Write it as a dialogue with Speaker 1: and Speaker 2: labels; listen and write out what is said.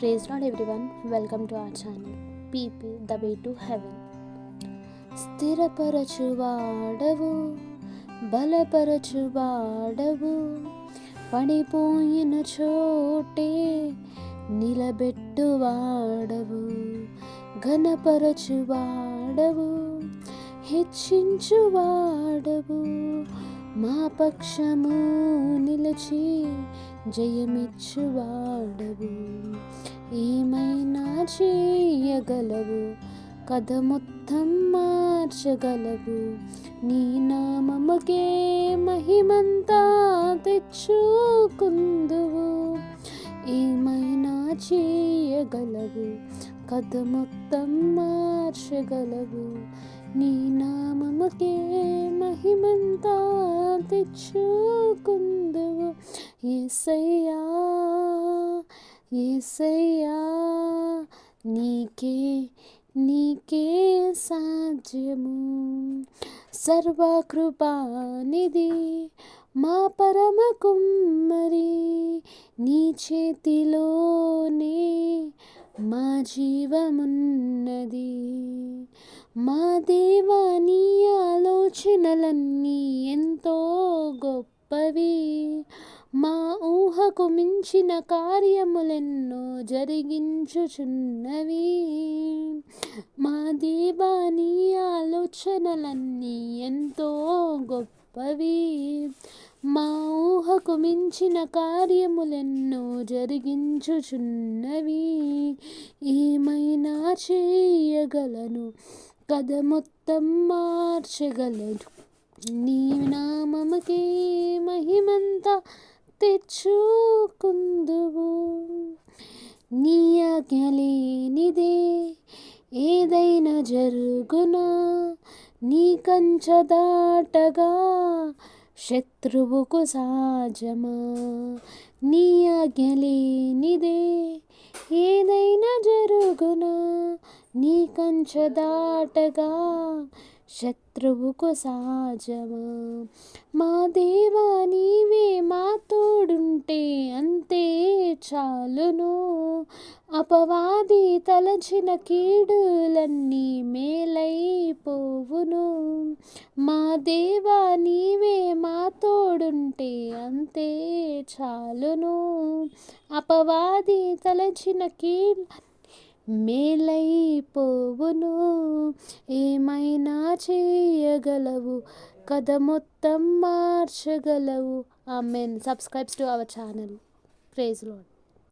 Speaker 1: Praise Lord everyone, welcome to our channel PP The Way to Heaven. స్థిరపరచువాడవు బలపరచువాడవు పడిపోయిన చోటే నిలబెట్టువాడవు ఘనపరచువాడవు హెచ్చించువాడవు మా పక్షము నిలిచి జయమిచ్చువాడవు ఏమైనా చేయగలవు కథ మొత్తం మార్చగలవు నీ నామముకే మహిమంతా తెచ్చుకుందువు ఏమైనా చేయగలవు కథ మొత్తం మార్చగలవు నీ నామముకే మహిమంతా తెచ్చుకుందువు యేసయ్యా యేసయ్యా నీకే సాధ్యము సర్వకృపానిధి మా పరమ కుమ్మరి నీ చేతిలోనే మా జీవమున్నది మా దేవా నీ ఆలోచనలన్నీ ఎంతో గొప్పవి మా ఊహకు మించిన కార్యములెన్నో జరిగించుచున్నవి మా దేవా నీ ఆలోచనలన్నీ ఎంతో గొప్పవి మా ఊహకు మించిన కార్యములెన్నో జరిగించుచున్నవి ఏమైనా చేయగలను కథ మొత్తం మార్చగలను నీ నామముకే మహిమంతా తెచ్చుకుందువు నీ ఆజ్ఞ లేనిదే ఏదైనా జరుగునా నీ కంచె దాటగా శత్రువుకు సాజమా నీ ఆజ్ఞ లేనిదే ఏదైనా జరుగునా నీ కంచె దాటగా శత్రువుకు సహజమా మా దేవా నీవే మా తోడుంటే అంతే చాలును అపవాది తలచిన కీడులన్నీ మేలైపోవును మా దేవా నీవే మా తోడుంటే అంతే చాలును అపవాది తలచిన కీడు మేలైపోవును ఏమైనా చేయగలవు కథ మొత్తం మార్చగలవు amen. Subscribes to our channel. Praise lord.